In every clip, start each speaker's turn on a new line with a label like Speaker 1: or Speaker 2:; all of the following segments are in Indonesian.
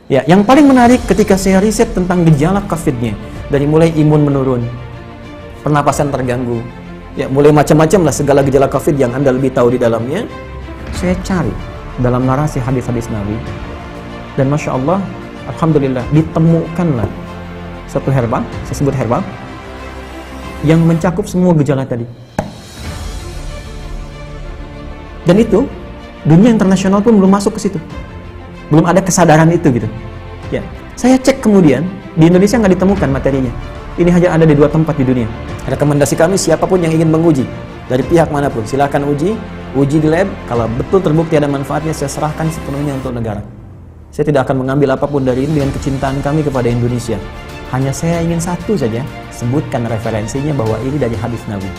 Speaker 1: Ya, yang paling menarik ketika saya riset tentang gejala COVID-nya, dari mulai imun menurun, pernapasan terganggu, ya mulai macam-macam lah segala gejala COVID yang Anda lebih tahu di dalamnya, saya cari dalam narasi hadis-hadis Nabi, dan Masya Allah, Alhamdulillah, ditemukanlah satu herbal, saya sebut herbal, yang mencakup semua gejala tadi. Dan itu, dunia internasional pun belum masuk ke situ. Belum ada kesadaran itu gitu. Ya, saya cek kemudian di Indonesia nggak ditemukan materinya. Ini hanya ada di 2 tempat di dunia. Rekomendasi kami siapapun yang ingin menguji dari pihak manapun, silakan uji di lab. Kalau betul terbukti ada manfaatnya, saya serahkan sepenuhnya untuk negara. Saya tidak akan mengambil apapun dari ini dengan kecintaan kami kepada Indonesia. Hanya saya ingin satu saja, sebutkan referensinya bahwa ini dari hadis Nabi.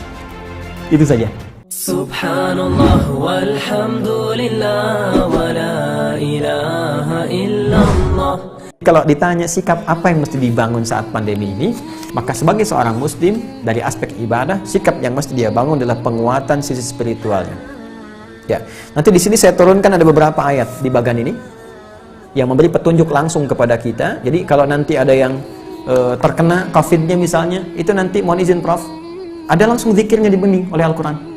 Speaker 1: Itu saja.
Speaker 2: Subhanallah walhamdulillah wa la ilaha illallah.
Speaker 1: Kalau ditanya sikap apa yang mesti dibangun saat pandemi ini, maka sebagai seorang muslim dari aspek ibadah, sikap yang mesti dia bangun adalah penguatan sisi spiritualnya. Ya, nanti di sini saya turunkan ada beberapa ayat di bagian ini yang memberi petunjuk langsung kepada kita. Jadi kalau nanti ada yang terkena COVID-nya misalnya, itu nanti mohon izin Prof, ada langsung zikirnya dibimbing oleh Al-Quran.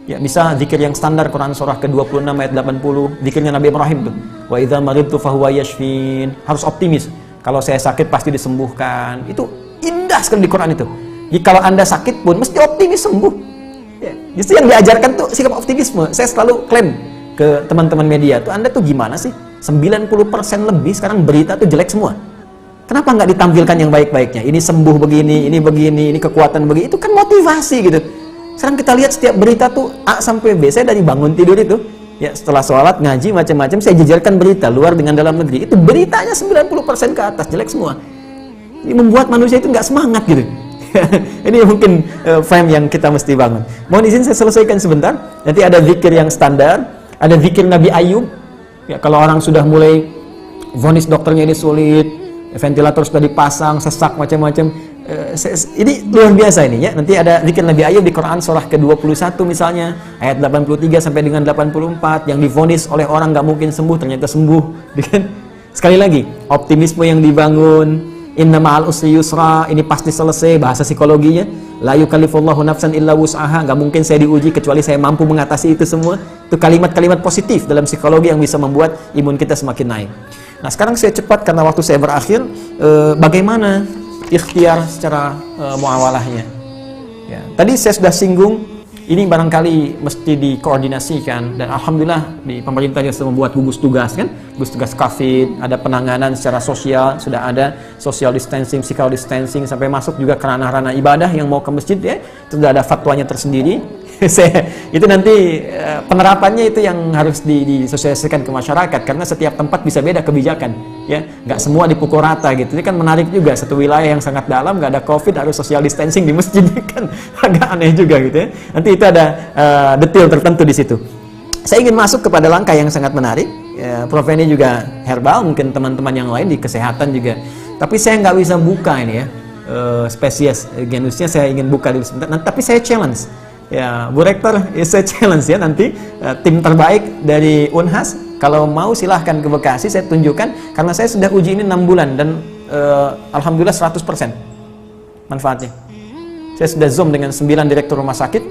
Speaker 1: Ya, bisa zikir yang standar Quran surah ke-26 ayat 80, zikirnya Nabi Ibrahim tuh. Wa idza maridtu fahuwa yashfin. Harus optimis. Kalau saya sakit pasti disembuhkan. Itu indah sekali di Quran itu. Jadi kalau Anda sakit pun mesti optimis sembuh. Ya, justru yang diajarkan tuh sikap optimisme. Saya selalu klaim ke teman-teman media tuh, Anda tuh gimana sih? 90% lebih sekarang berita tuh jelek semua. Kenapa nggak ditampilkan yang baik-baiknya? Ini sembuh begini, ini kekuatan begini. Itu kan motivasi gitu. Sekarang kita lihat setiap berita tuh A sampai B. Saya dari bangun tidur itu, ya setelah sholat, ngaji, macam-macam, saya jejerkan berita luar dengan dalam negeri. Itu beritanya 90% ke atas, jelek semua. Ini membuat manusia itu nggak semangat gitu. Ini mungkin frame yang kita mesti bangun. Mohon izin saya selesaikan sebentar. Nanti ada zikir yang standar, ada zikir Nabi Ayub. Ya, kalau orang sudah mulai vonis dokternya ini sulit, ventilator sudah dipasang, sesak macam-macam. Ini luar biasa ini ya. Nanti ada zikir Nabi Ayub di Quran surah ke-21 misalnya, ayat 83 sampai dengan 84, yang divonis oleh orang nggak mungkin sembuh, ternyata sembuh. Sekali lagi, optimisme yang dibangun, inna ma'al usri yusra, ini pasti selesai, bahasa psikologinya. La yukallifullahu nafsan illa wus'aha, nggak mungkin saya diuji kecuali saya mampu mengatasi itu semua. Itu kalimat-kalimat positif dalam psikologi yang bisa membuat imun kita semakin naik. Nah, sekarang saya cepat karena waktu saya berakhir. Bagaimana ikhtiar secara muawalahnya? Ya, tadi saya sudah singgung, ini barangkali mesti dikoordinasikan, dan alhamdulillah di pemerintah sudah membuat gugus tugas kan, gugus tugas COVID, ada penanganan secara sosial, sudah ada social distancing, physical distancing, sampai masuk juga ke ranah-ranah ibadah yang mau ke masjid ya, sudah ada fatwanya tersendiri. Itu nanti penerapannya itu yang harus disosialisasikan ke masyarakat, karena setiap tempat bisa beda kebijakan ya, nggak semua dipukul rata gitu. Ini kan menarik juga, satu wilayah yang sangat dalam nggak ada COVID harus social distancing di masjid, kan agak aneh juga gitu ya. Nanti itu ada detail tertentu di situ. Saya ingin masuk kepada langkah yang sangat menarik ya, Prof ini juga herbal, mungkin teman-teman yang lain di kesehatan juga, tapi saya nggak bisa buka ini ya spesies genusnya, saya ingin buka dulu sebentar. Tapi saya challenge ya, Bu Rektor, saya challenge ya nanti tim terbaik dari Unhas, kalau mau silahkan ke Bekasi, saya tunjukkan, karena saya sudah uji ini 6 bulan dan alhamdulillah 100% manfaatnya. Saya sudah zoom dengan 9 direktur rumah sakit,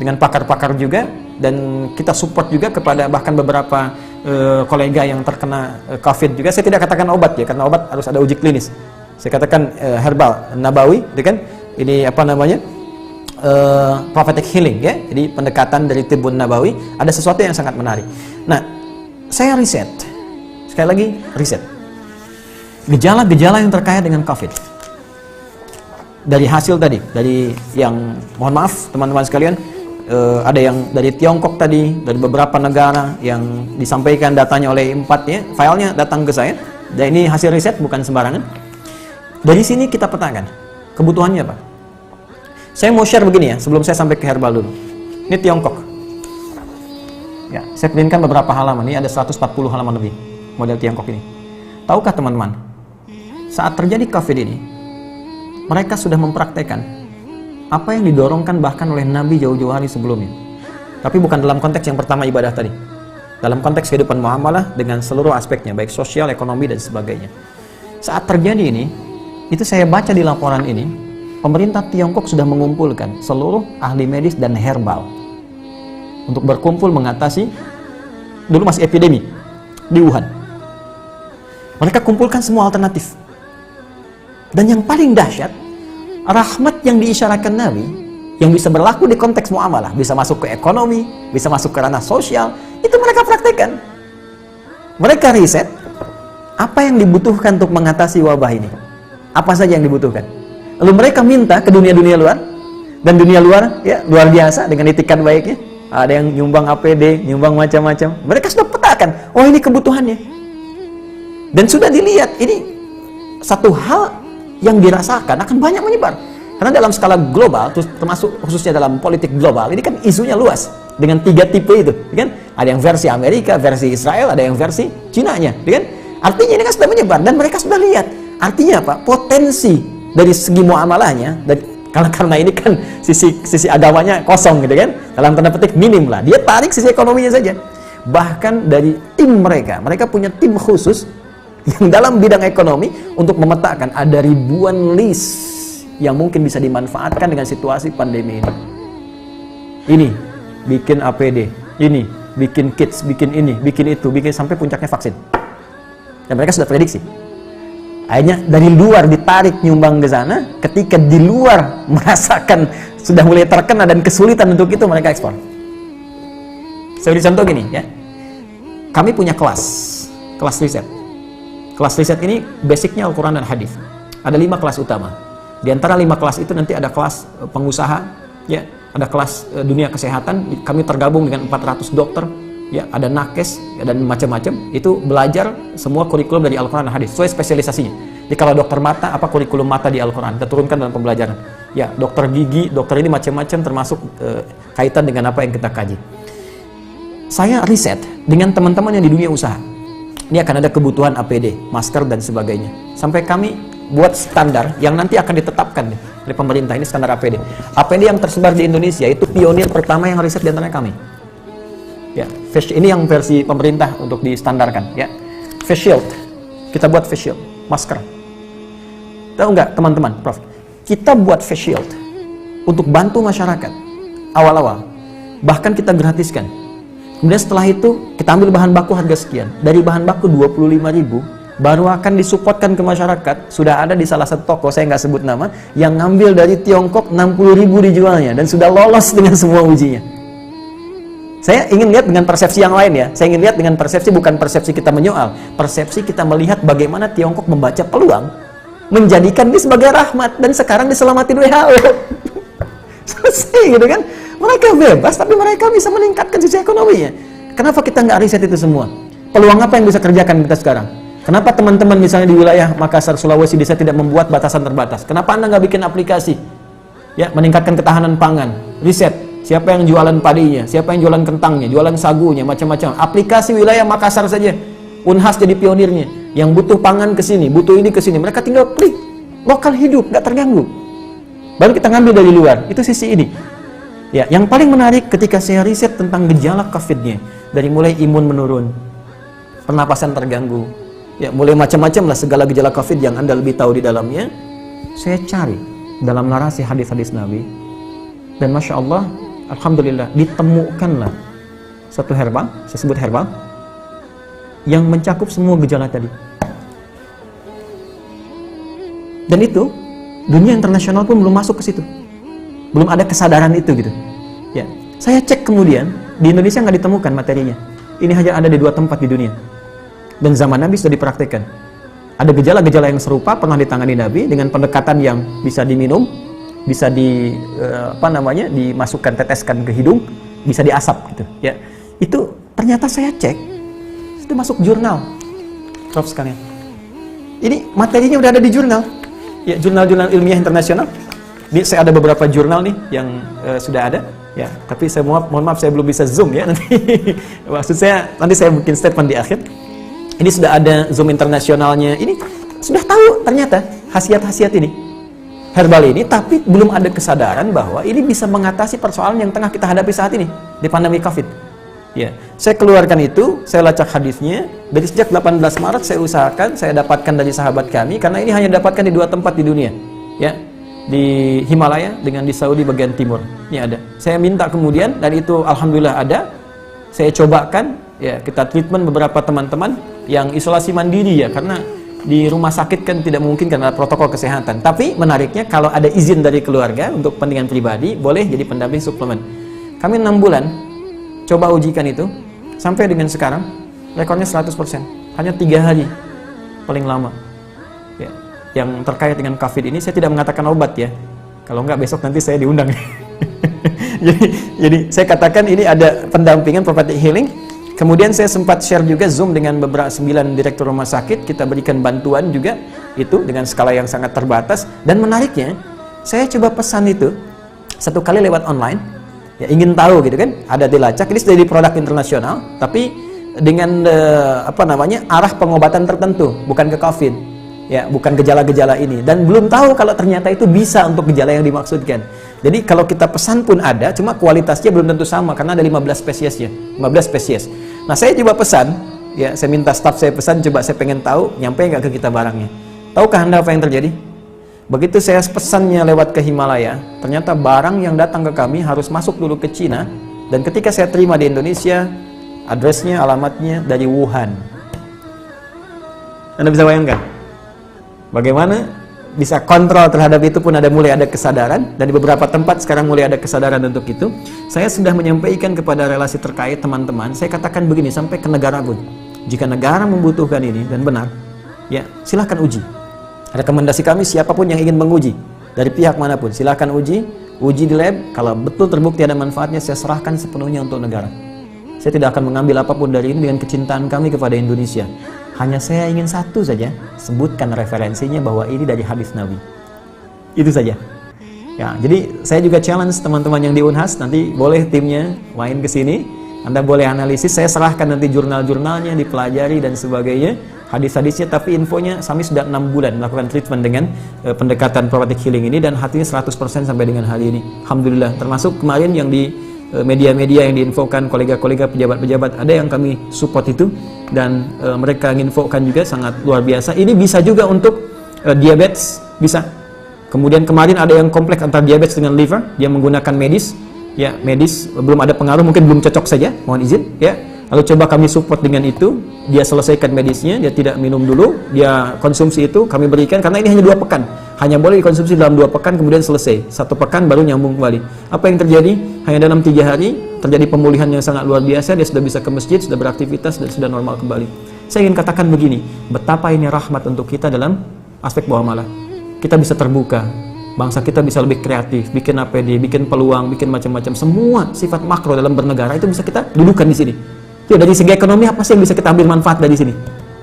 Speaker 1: dengan pakar-pakar juga, dan kita support juga kepada bahkan beberapa kolega yang terkena COVID juga. Saya tidak katakan obat ya, karena obat harus ada uji klinis. Saya katakan herbal, nabawi, gitu kan? Ini apa namanya? Prophetic healing ya, jadi pendekatan dari Tibbun Nabawi, ada sesuatu yang sangat menarik. Nah, saya riset, sekali lagi riset gejala-gejala yang terkait dengan COVID dari hasil tadi, dari yang mohon maaf teman-teman sekalian, ada yang dari Tiongkok tadi, dari beberapa negara yang disampaikan datanya oleh 4 ya, filenya datang ke saya, dan ini hasil riset bukan sembarangan. Dari sini kita petakan kebutuhannya apa. Saya mau share begini ya, sebelum saya sampai ke herbal dulu. Ini Tiongkok. Ya, saya prinkan beberapa halaman. Ini ada 140 halaman lebih model Tiongkok ini. Tahukah teman-teman, saat terjadi COVID ini, mereka sudah mempraktekkan apa yang didorongkan bahkan oleh Nabi jauh-jauh hari sebelumnya. Tapi bukan dalam konteks yang pertama ibadah tadi. dalam konteks kehidupan muamalah dengan seluruh aspeknya, baik sosial, ekonomi, dan sebagainya. Saat terjadi ini, itu saya baca di laporan ini, pemerintah Tiongkok sudah mengumpulkan seluruh ahli medis dan herbal untuk berkumpul mengatasi, dulu masih epidemi di Wuhan. Mereka kumpulkan semua alternatif. Dan yang paling dahsyat, rahmat yang diisyaratkan Nabi, yang bisa berlaku di konteks muamalah, bisa masuk ke ekonomi, bisa masuk ke ranah sosial, itu mereka praktekkan. Mereka riset apa yang dibutuhkan untuk mengatasi wabah ini. Apa saja yang dibutuhkan. Lalu mereka minta ke dunia-dunia luar, dan dunia luar ya luar biasa dengan itikat baiknya. Ada yang nyumbang APD, nyumbang macam-macam. Mereka sudah petakan, oh ini kebutuhannya. Dan sudah dilihat, ini satu hal yang dirasakan akan banyak menyebar. Karena dalam skala global, termasuk khususnya dalam politik global, ini kan isunya luas. Dengan 3 tipe itu, kan? Ada yang versi Amerika, versi Israel, ada yang versi Cina-nya, kan? Artinya ini kan sudah menyebar, dan mereka sudah lihat. Artinya apa? Potensi dari segi muamalahnya, dan karena ini kan sisi agamanya kosong gitu kan, dalam tanda petik minim lah. Dia tarik sisi ekonominya saja. Bahkan dari tim mereka punya tim khusus yang dalam bidang ekonomi untuk memetakan ada ribuan list yang mungkin bisa dimanfaatkan dengan situasi pandemi ini. Ini bikin APD, ini bikin kits, bikin ini, bikin itu, bikin sampai puncaknya vaksin. Dan mereka sudah prediksi. Akhirnya dari luar ditarik nyumbang ke sana, ketika di luar merasakan sudah mulai terkena dan kesulitan untuk itu, mereka ekspor. Saya beri contoh gini ya. Kami punya kelas riset. Kelas riset ini basicnya Al-Quran dan Hadis. Ada 5 kelas utama. Di antara 5 kelas itu nanti ada kelas pengusaha, ya, ada kelas dunia kesehatan. Kami tergabung dengan 400 dokter, ya, ada nakes dan macam-macam. Itu belajar semua kurikulum dari Al-Quran dan Hadis sesuai spesialisasinya. Jadi kalau dokter mata, apa kurikulum mata di Al-Quran? Kita turunkan dalam pembelajaran. Ya, dokter gigi, dokter ini macam-macam termasuk kaitan dengan apa yang kita kaji. Saya riset dengan teman-teman yang di dunia usaha. Ini akan ada kebutuhan APD, masker dan sebagainya. Sampai kami buat standar yang nanti akan ditetapkan oleh pemerintah. Ini standar APD. APD yang tersebar di Indonesia itu pionir pertama yang riset di antara kami. Ya, ini yang versi pemerintah untuk distandarkan. Ya, face shield. Kita buat face shield, masker. Tahu nggak teman-teman, Prof? Kita buat face shield untuk bantu masyarakat awal-awal. Bahkan kita gratiskan. Kemudian setelah itu kita ambil bahan baku harga sekian. Dari bahan baku 25.000 baru akan disupportkan ke masyarakat. Sudah ada di salah satu toko, saya nggak sebut nama, yang ngambil dari Tiongkok 60.000 dijualnya dan sudah lolos dengan semua ujinya. Saya ingin lihat dengan persepsi yang lain ya. Saya ingin lihat dengan persepsi, bukan persepsi kita menyoal, persepsi kita melihat bagaimana Tiongkok membaca peluang menjadikan ini sebagai rahmat dan sekarang diselamatin WHO. Selesai gitu kan. Mereka bebas, tapi mereka bisa meningkatkan sisi ekonominya. Kenapa kita nggak riset itu semua? Peluang apa yang bisa kerjakan kita sekarang? Kenapa teman-teman misalnya di wilayah Makassar, Sulawesi desa tidak membuat batasan terbatas? Kenapa Anda nggak bikin aplikasi? Ya, meningkatkan ketahanan pangan. Riset, siapa yang jualan padinya, siapa yang jualan kentangnya, jualan sagunya, macam-macam. Aplikasi wilayah Makassar saja. Unhas jadi pionirnya. Yang butuh pangan ke sini, butuh ini ke sini. Mereka tinggal klik. Lokal hidup, nggak terganggu. Baru kita ngambil dari luar. Itu sisi ini. Ya, yang paling menarik ketika saya riset tentang gejala COVID-nya, dari mulai imun menurun, pernapasan terganggu, ya mulai macam-macam lah segala gejala COVID yang Anda lebih tahu di dalamnya, saya cari dalam narasi hadis-hadis Nabi, dan Masya Allah, Alhamdulillah, ditemukanlah satu herbal, saya sebut herbal, yang mencakup semua gejala tadi. Dan itu, dunia internasional pun belum masuk ke situ. Belum ada kesadaran itu gitu. Ya, saya cek kemudian di Indonesia nggak ditemukan materinya. Ini hanya ada di 2 tempat di dunia. Dan zaman Nabi sudah dipraktikkan. Ada gejala-gejala yang serupa pernah ditangani Nabi dengan pendekatan yang bisa diminum, bisa dimasukkan, teteskan ke hidung, bisa diasap gitu. Ya, itu ternyata saya cek sudah masuk jurnal, Prof sekalian. Ini materinya udah ada di jurnal. Ya, jurnal-jurnal ilmiah internasional. Saya ada beberapa jurnal nih yang sudah ada, ya. Tapi saya mohon maaf saya belum bisa zoom ya nanti. Maksud saya nanti saya bikin statement di akhir. Ini sudah ada zoom internasionalnya. Ini sudah tahu ternyata khasiat-khasiat ini herbal ini, tapi belum ada kesadaran bahwa ini bisa mengatasi persoalan yang tengah kita hadapi saat ini di pandemi COVID. Ya, saya keluarkan itu, saya lacak hadisnya. Dari sejak 18 Maret saya usahakan, saya dapatkan dari sahabat kami, karena ini hanya dapatkan di 2 tempat di dunia. Ya, di Himalaya dengan di Saudi bagian timur. Ini ada. Saya minta kemudian, dan itu alhamdulillah ada. Saya cobakan, ya kita treatment beberapa teman-teman yang isolasi mandiri ya, karena di rumah sakit kan tidak mungkin karena protokol kesehatan. Tapi menariknya kalau ada izin dari keluarga untuk kepentingan pribadi, boleh jadi pendamping suplemen. Kami 6 bulan coba ujikan itu, sampai dengan sekarang rekornya 100%. Hanya 3 hari paling lama. Ya, yang terkait dengan COVID ini saya tidak mengatakan obat ya. Kalau enggak besok nanti saya diundang. jadi saya katakan ini ada pendampingan prophetic healing. Kemudian saya sempat share juga Zoom dengan beberapa 9 direktur rumah sakit. Kita berikan bantuan juga itu dengan skala yang sangat terbatas. Dan menariknya, saya coba pesan itu 1 kali lewat online. Ya, ingin tahu gitu kan, ada dilacak. Ini sudah jadi produk internasional, tapi dengan arah pengobatan tertentu, bukan ke COVID, ya, bukan gejala-gejala ini. Dan belum tahu kalau ternyata itu bisa untuk gejala yang dimaksudkan. Jadi kalau kita pesan pun ada, cuma kualitasnya belum tentu sama karena ada 15 spesiesnya, 15 spesies. Nah, saya coba pesan, ya, saya minta staff saya pesan, coba saya pengen tahu nyampe nggak ke kita barangnya. Tahukah Anda apa yang terjadi? Begitu saya pesannya lewat ke Himalaya, ternyata barang yang datang ke kami harus masuk dulu ke Cina, dan ketika saya terima di Indonesia, addressnya, alamatnya dari Wuhan. Anda bisa bayangkan bagaimana bisa kontrol terhadap itu pun mulai ada kesadaran, dan di beberapa tempat sekarang mulai ada kesadaran untuk itu. Saya sudah menyampaikan kepada relasi terkait teman-teman, saya katakan begini sampai ke negara pun, jika negara membutuhkan ini dan benar, ya silahkan uji. Rekomendasi kami siapapun yang ingin menguji dari pihak manapun silahkan uji di lab. Kalau betul terbukti ada manfaatnya, saya serahkan sepenuhnya untuk negara. Saya tidak akan mengambil apapun dari ini dengan kecintaan kami kepada Indonesia. Hanya saya ingin satu saja, sebutkan referensinya bahwa ini dari hadis Nabi. Itu saja. Ya, jadi saya juga challenge teman-teman yang di Unhas, nanti boleh timnya main ke sini. Anda boleh analisis, saya serahkan nanti jurnal-jurnalnya, dipelajari dan sebagainya, hadis-hadisnya, tapi infonya kami sudah 6 bulan melakukan treatment dengan pendekatan prophetic healing ini, dan hatinya 100% sampai dengan hari ini. Alhamdulillah, termasuk kemarin yang di media-media yang diinfokan kolega-kolega pejabat-pejabat, ada yang kami support itu, dan mereka menginfokan juga sangat luar biasa. Ini bisa juga untuk diabetes, bisa. Kemudian kemarin ada yang kompleks antara diabetes dengan liver, dia menggunakan medis. Ya, medis belum ada pengaruh, mungkin belum cocok saja, mohon izin ya. Lalu coba kami support dengan itu, dia selesaikan medisnya, dia tidak minum dulu, dia konsumsi itu, kami berikan, karena ini hanya 2 pekan, hanya boleh dikonsumsi dalam 2 pekan, kemudian selesai, 1 pekan baru nyambung kembali. Apa yang terjadi? Hanya dalam 3 hari terjadi pemulihan yang sangat luar biasa, dia sudah bisa ke masjid, sudah beraktivitas, dan sudah normal kembali. Saya ingin katakan begini, betapa ini rahmat untuk kita dalam aspek bawah malah. Kita bisa terbuka, bangsa kita bisa lebih kreatif, bikin APD, bikin peluang, bikin macam-macam, semua sifat makro dalam bernegara itu bisa kita dudukan di sini. Ya, dari segi ekonomi apa sih yang bisa kita ambil manfaat dari sini?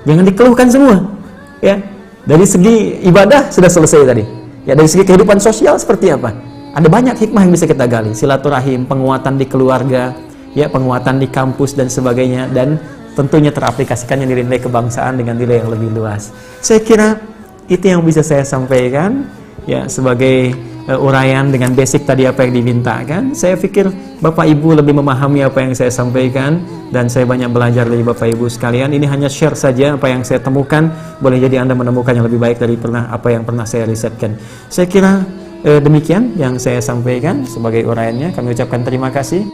Speaker 1: Jangan dikeluhkan semua. Ya, dari segi ibadah sudah selesai tadi. Ya, dari segi kehidupan sosial seperti apa? Ada banyak hikmah yang bisa kita gali, silaturahim, penguatan di keluarga, ya, penguatan di kampus dan sebagainya, dan tentunya teraplikasikannya nilai-nilai kebangsaan dengan nilai yang lebih luas. Saya kira itu yang bisa saya sampaikan. Ya, sebagai uraian dengan basic tadi apa yang dimintakan. Saya pikir Bapak Ibu lebih memahami apa yang saya sampaikan, dan saya banyak belajar dari Bapak Ibu sekalian. Ini hanya share saja apa yang saya temukan, boleh jadi Anda menemukan yang lebih baik dari apa yang pernah saya risetkan. Saya kira demikian yang saya sampaikan sebagai uraiannya. Kami ucapkan terima kasih.